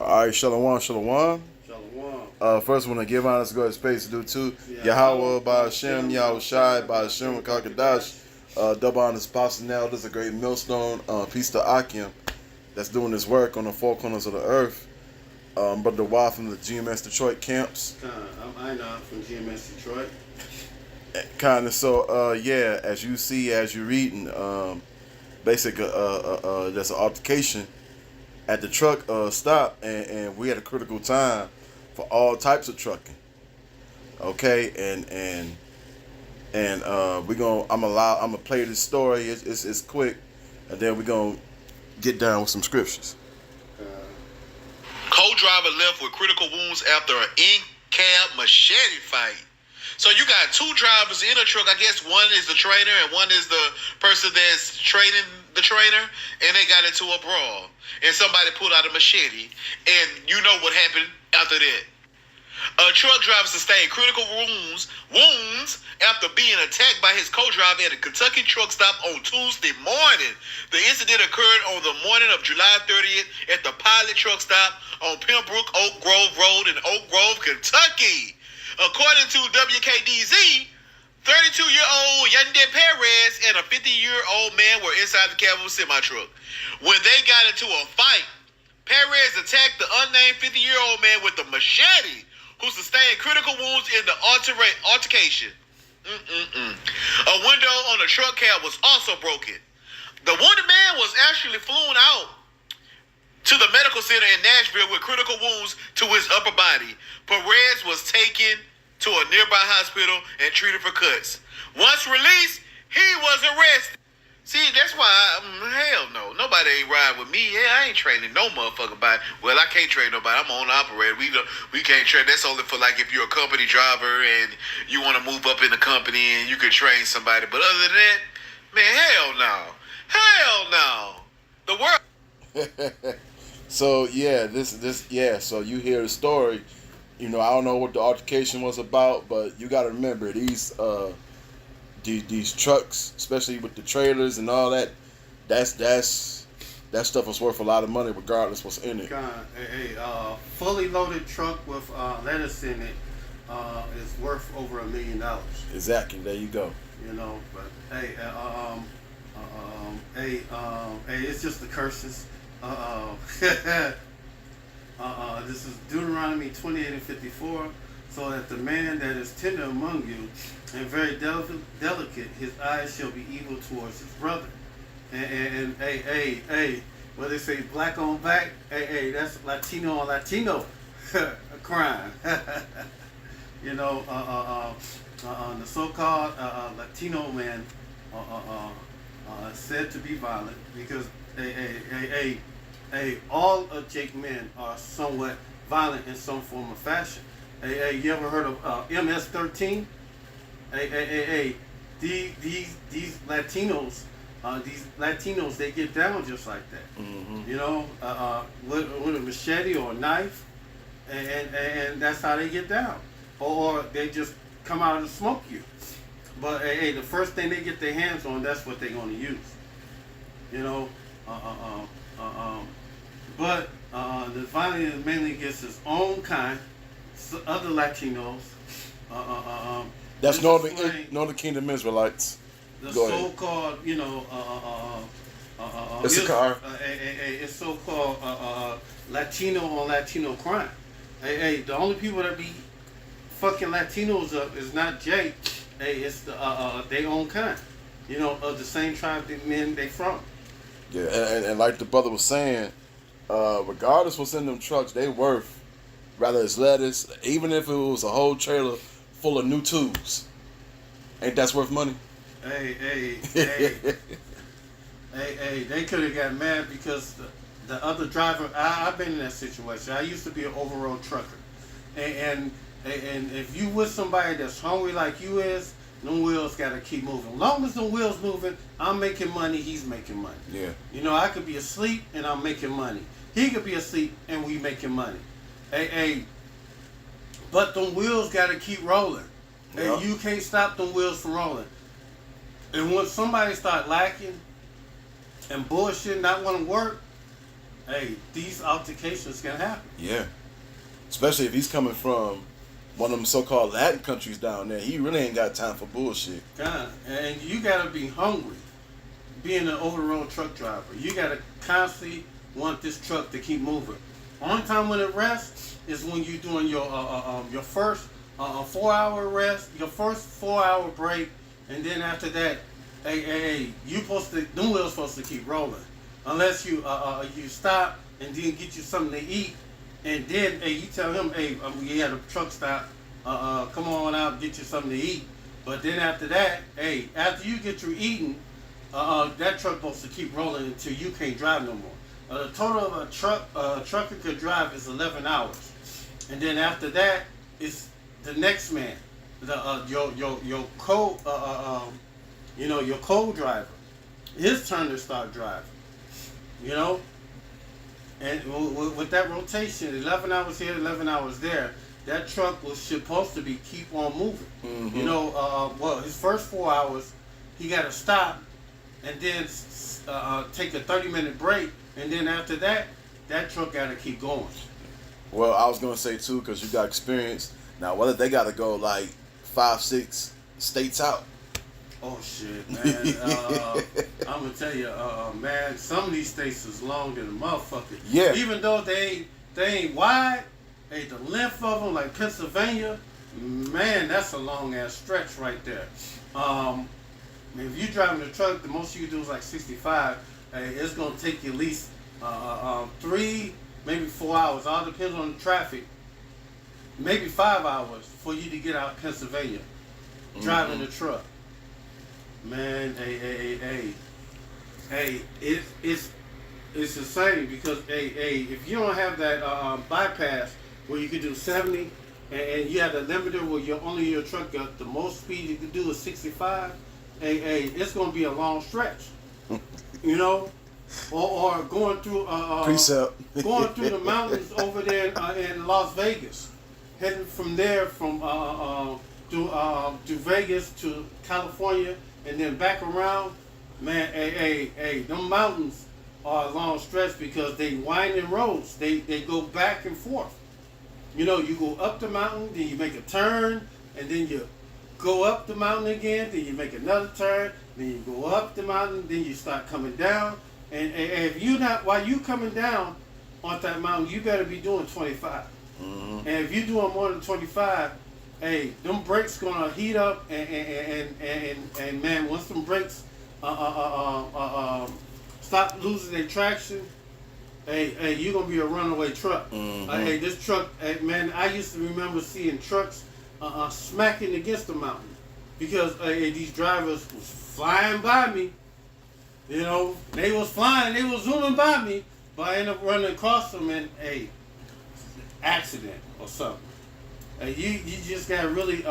All right, Shalom, Shalom. Shalom. First, I want to give honor to God's space to do too. Yeah. Yahweh, by Hashem, Yahweh Shai, by Hashem, Kakadash. Double honors, Apostle now. This is a great millstone. Peace to Akim that's doing this work on the four corners of the earth. Brother Wild from the GMS Detroit camps. I'm Einar from GMS Detroit. Kind of so, yeah, as you see, as you're reading, there's an altercation at the truck stop, and we had a critical time for all types of trucking. Okay, and I'm gonna play this story. It's quick, and then we're gonna get down with some scriptures. Co-driver left with critical wounds after an in-cab machete fight. So you got two drivers in a truck. I guess one is the trainer and one is the person that's training the trainer, and they got into a brawl. And somebody pulled out a machete, and you know what happened after that. A truck driver sustained critical wounds after being attacked by his co-driver at a Kentucky truck stop on Tuesday morning. The incident occurred on the morning of July 30th at the Pilot truck stop on Pembroke Oak Grove Road in Oak Grove, Kentucky. According to WKDZ, 32-year-old Yandel Perez and a 50-year-old man were inside the cab of a semi-truck. When they got into a fight, Perez attacked the unnamed 50-year-old man with a machete, who sustained critical wounds in the altercation. A window on the truck cab was also broken. The wounded man was actually flown out to the medical center in Nashville with critical wounds to his upper body. Perez was taken to a nearby hospital and treated for cuts. Once released, he was arrested. See, that's why, hell no. Nobody ain't riding with me. Yeah, I ain't training no motherfucker body. Well, I can't train nobody. I'm on operator. We can't train. That's only for like if you're a company driver and you want to move up in the company and you can train somebody. But other than that, man, hell no. Hell no. The world. So yeah, so you hear the story. You know, I don't know what the altercation was about, but you got to remember these trucks, especially with the trailers and all that. That stuff is worth a lot of money, regardless what's in it. A fully loaded truck with lettuce in it is worth over $1 million. Exactly. There you go. You know, but it's just the curses. This is Deuteronomy 28:54. So that the man that is tender among you and very delicate, his eyes shall be evil towards his brother. And what they say, black on black, that's Latino on Latino crime. You know, the so-called Latino man said to be violent because all of Jake men are somewhat violent in some form or fashion. You ever heard of MS-13? These Latinos, they get down just like that. Mm-hmm. You know, with a machete or a knife, and that's how they get down. Or they just come out and smoke you. But the first thing they get their hands on, that's what they're going to use. You know, but the violence is mainly against his own kind. Other Latinos. That's Northern Kingdom Israelites. The so-called, you know, it's so-called Latino on Latino crime. The only people that be fucking Latinos up is not Jake. It's their own kind. You know, of the same tribe that men they from. Yeah, and like the brother was saying, regardless what's in them trucks, they worth. Rather it's lettuce, even if it was a whole trailer full of new tubes, ain't that's worth money? They could have got mad because the other driver. I've been in that situation. I used to be an overall trucker, and if you with somebody that's hungry like you is, them wheels got to keep moving. As long as them wheels moving, I'm making money. He's making money. Yeah. You know, I could be asleep and I'm making money. He could be asleep and we making money. But them wheels got to keep rolling. Yep. And you can't stop them wheels from rolling. And when somebody start lacking and bullshit, not want to work, hey, these altercations can happen. Yeah. Especially if he's coming from one of them so-called Latin countries down there. He really ain't got time for bullshit. God, and you gotta be hungry. Being an over-the-road truck driver, you gotta constantly want this truck to keep moving. Only time when it rests is when you're doing your first 4-hour rest, your first 4-hour break, and then after that, you supposed to, them wheels supposed to keep rolling, unless you you stop and then get you something to eat, and then you tell him, we had a truck stop, come on out, get you something to eat. But then after that, after you get your eating, that truck supposed to keep rolling until you can't drive no more. The total of a trucker could drive is 11 hours, and then after that, it's the next man, your your co-driver, his turn to start driving. You know, and with that rotation, 11 hours here, 11 hours there, that truck was supposed to be keep on moving. Mm-hmm. You know, his first 4 hours, he got to stop and then take a 30-minute break, and then after that, that truck got to keep going. Well, I was gonna say too, because you got experience. Now, whether they got to go like 5-6 states out. Oh shit, man! I'm gonna tell you, man. Some of these states is long than a motherfucker. Yeah. Even though they ain't wide, the length of them, like Pennsylvania, man, that's a long ass stretch right there. If you driving a truck, the most you can do is like 65. It's gonna take you at least 3, maybe 4 hours. All depends on the traffic. Maybe 5 hours for you to get out of Pennsylvania, driving the truck. Man, it's insane because if you don't have that bypass where you can do 70 and you have the limiter where your truck got the most speed you can do is 65, it's gonna be a long stretch, you know, or going through Precept. going through the mountains over there in Las Vegas, heading from there to Vegas to California. And then back around, man, them mountains are a long stretch because they winding roads. They go back and forth. You know, you go up the mountain, then you make a turn, and then you go up the mountain again, then you make another turn, then you go up the mountain, then you start coming down. And if you not, while you coming down on that mountain, you better be doing 25. Mm-hmm. And if you're doing more than 25, them brakes gonna heat up, and man, once them brakes stop losing their traction, you're gonna be a runaway truck. Mm-hmm. This truck, man, I used to remember seeing trucks smacking against the mountain because these drivers was flying by me. You know, they was flying, they was zooming by me, but I ended up running across them and accident or something. You just gotta really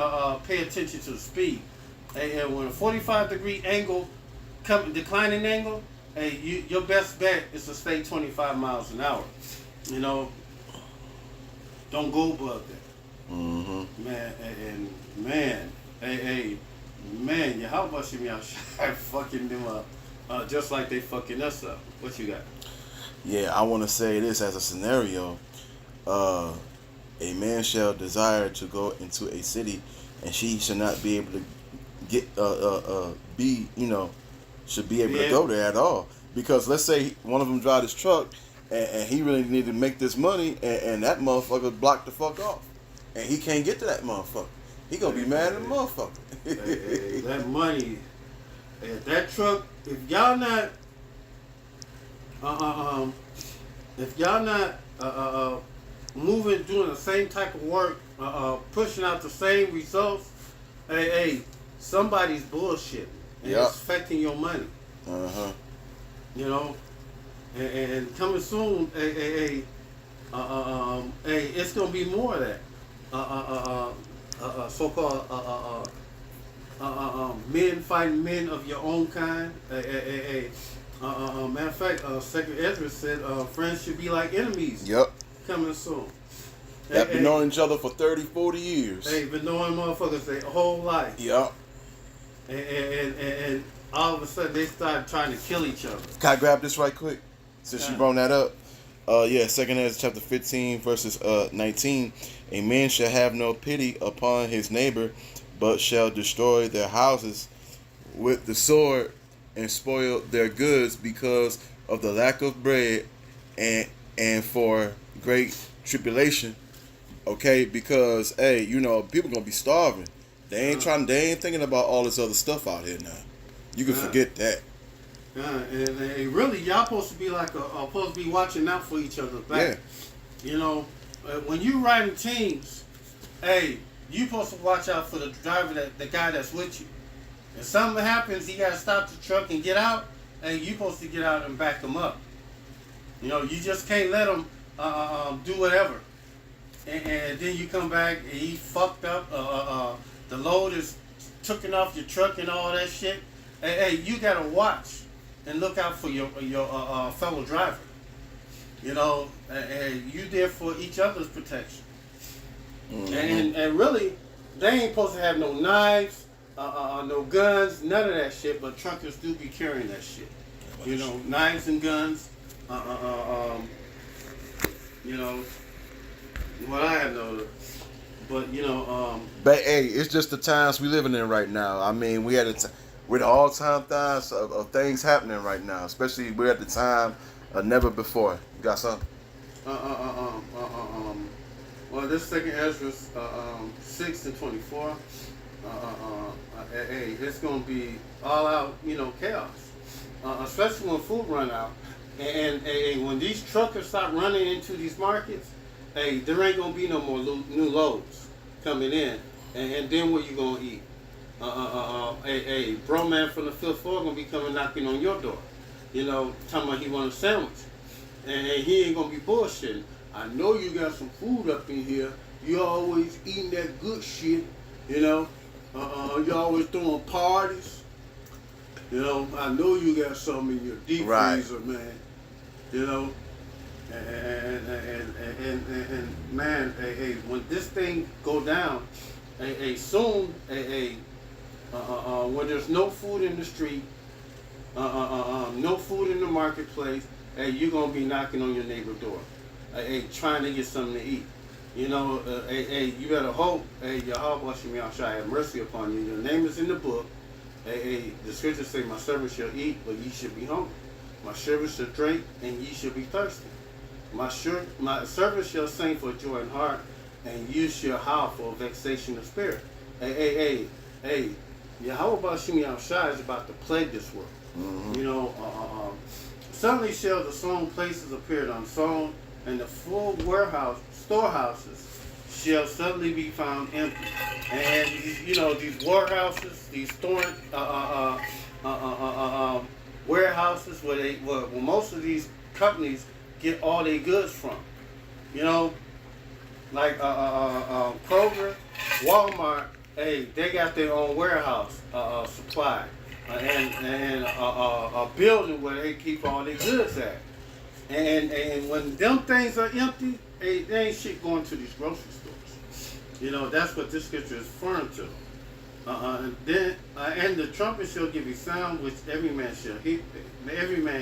pay attention to the speed. And when a 45-degree angle, declining angle, your best bet is to stay 25 miles an hour. You know, don't go above that. Mm-hmm. Man, yeah, how much of me outside fucking them up, just like they fucking us up. What you got? Yeah, I want to say this as a scenario. A man shall desire to go into a city, and she should not be able to get should be able to go there at all. Because let's say one of them drive his truck, and he really need to make this money, and that motherfucker blocked the fuck off, and he can't get to that motherfucker. He gonna be mad at the motherfucker. That money, that truck. If y'all not, moving, doing the same type of work, pushing out the same results, somebody's bullshitting, and it's affecting your money. You know, and coming soon, it's gonna be more of that. So-called men fighting men of your own kind. Matter of fact, Secretary Ezra said friends should be like enemies. Yep. Coming soon. They've been knowing each other for 30, 40 years. Been knowing motherfuckers their whole life. Yep. And all of a sudden they start trying to kill each other. Can I grab this right quick? Since you brought that up. Yeah, second Ezra chapter 15 verses 19. A man shall have no pity upon his neighbor, but shall destroy their houses with the sword and spoil their goods because of the lack of bread and for great tribulation. Okay, because hey, people gonna be starving. They ain't thinking about all this other stuff out here now. You can forget that. And really, y'all supposed to be like supposed to be watching out for each other back. Yeah. You know, when you riding teams, hey, you supposed to watch out for the driver, the guy that's with you. If something happens, he gotta stop the truck and get out. Hey, you supposed to get out and back him up. You know, you just can't let him do whatever. And then you come back and he fucked up. The load is taken off your truck and all that shit. Hey, you gotta watch and look out for your fellow driver. You know, and you there for each other's protection. Mm-hmm. And really, they ain't supposed to have no knives, no guns, none of that shit. But truckers do be carrying that shit. You know, knives and guns. You know, what I have noticed. But but hey, it's just the times we living in right now. I mean, we're all time times of things happening right now. Especially we're at the time of never before. You got something? Well, this second Ezra 6:24. Hey, it's gonna be all out, chaos. Especially when food run out, and when these truckers start running into these markets. Hey, there ain't gonna be no more new loads coming in, and then what you gonna eat? Hey, bro, man from the fifth floor gonna be coming knocking on your door, talking about he want a sandwich, and he ain't gonna be bullshitting. I know you got some food up in here. You always eating that good shit, you always throwing parties. I know you got something in your deep freezer, man. And man, when this thing go down, soon, when there's no food in the street, no food in the marketplace, you're gonna be knocking on your neighbor's door, trying to get something to eat. You better hope, Yahweh Shem Yahshua have mercy upon you. Your name is in the book. The scriptures say, "My servant shall eat, but ye should be hungry. My servant shall drink, and ye shall be thirsty. My servant shall sing for joy in heart, and you shall howl for vexation of spirit." Hey, Yahweh Shem Yahshua is about to plague this world. Mm-hmm. Suddenly shall the sown places appear unsown, and the full storehouses shall suddenly be found empty. And these warehouses, these storing warehouses where most of these companies get all their goods from. Like Kroger, Walmart, they got their own warehouse supply and a building where they keep all their goods at. And when them things are empty, there ain't shit going to these grocery stores. That's what this scripture is referring to. And the trumpet shall give a sound which every man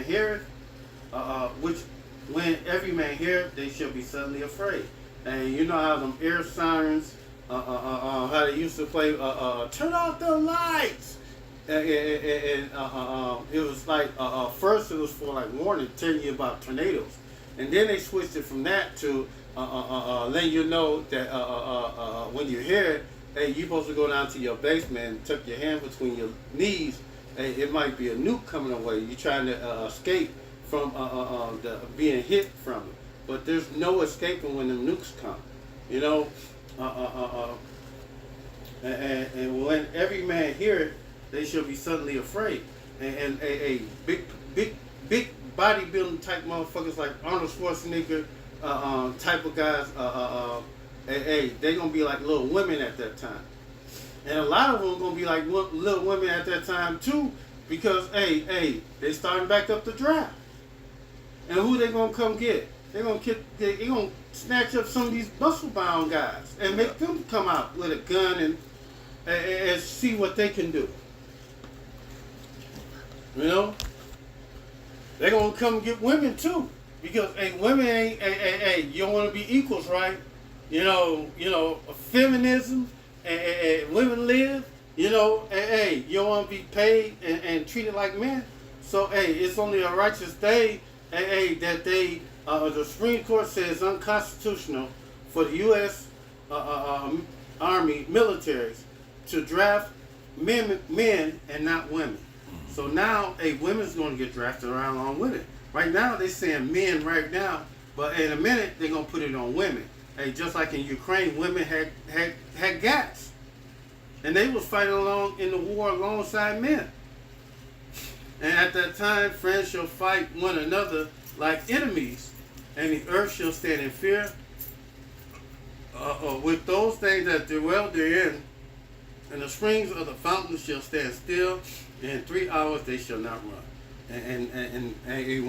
heareth, which when every man heareth, they shall be suddenly afraid. And you know how them air sirens, how they used to play, turn off the lights. And it was like, first it was for like warning, telling you about tornadoes. And then they switched it from that to letting you know that when you hear it, hey, you're supposed to go down to your basement and tuck your hand between your knees. Hey, it might be a nuke coming away. You're trying to escape from being hit from it. But there's no escaping when them nukes come. And when every man hear it, they shall be suddenly afraid. And a big bodybuilding type motherfuckers like Arnold Schwarzenegger type of guys, they gonna be like little women at that time. And a lot of them gonna be like little women at that time too, because they starting back up the draft. And who they gonna come get? They gonna snatch up some of these muscle-bound guys and make them come out with a gun and see what they can do. They're gonna come get women too. Because women ain't you don't want to be equals, right? Feminism, women live. You don't want to be paid and treated like men. So it's only a righteous day, that the Supreme Court says unconstitutional for the U.S. Army militaries to draft men and not women. So now women's going to get drafted around along with it. Right now they're saying men right now, but in a minute they're going to put it on women. Just like in Ukraine, women had gas, and they was fighting along in the war alongside men. And at that time, friends shall fight one another like enemies, and the earth shall stand in fear with those things that dwell therein, and the springs of the fountains shall stand still, and in 3 hours they shall not run. And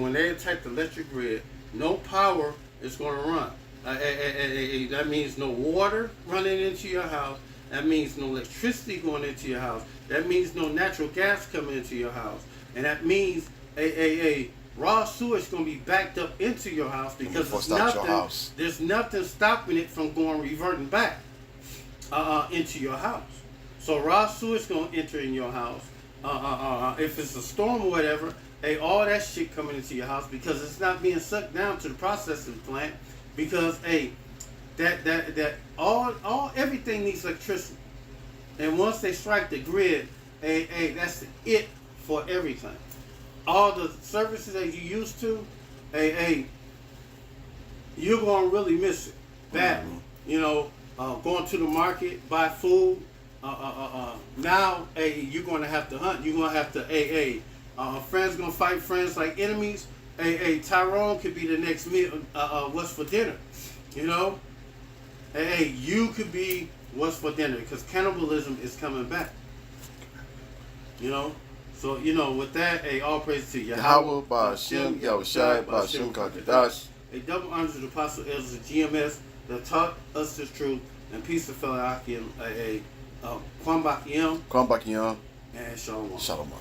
when they attack the electric grid, no power is going to run. That means no water running into your house. That means no electricity going into your house. That means no natural gas coming into your house. And that means raw sewage going to be backed up into your house because there's nothing stopping it from reverting back into your house. So raw sewage going to enter in your house. If it's a storm or whatever, all that shit coming into your house because it's not being sucked down to the processing plant because everything needs electricity. And once they strike the grid, that's it for everything. All the services that you used to, you're gonna really miss it badly. Going to the market, buy food. Now, you're gonna have to hunt. You're gonna have to, friends gonna fight friends like enemies. Tyrone could be the next meal. What's for dinner? You could be what's for dinner because cannibalism is coming back. So with that, all praise to Yahweh, Ba'Shem, Yahushai, Ba'Shem Kakadash. A double honor to the apostle elders of GMS that taught us the truth, and peace to fellow Akim, Kwam Bakiem, Kwam Bakiem, and Shalom. Shalom.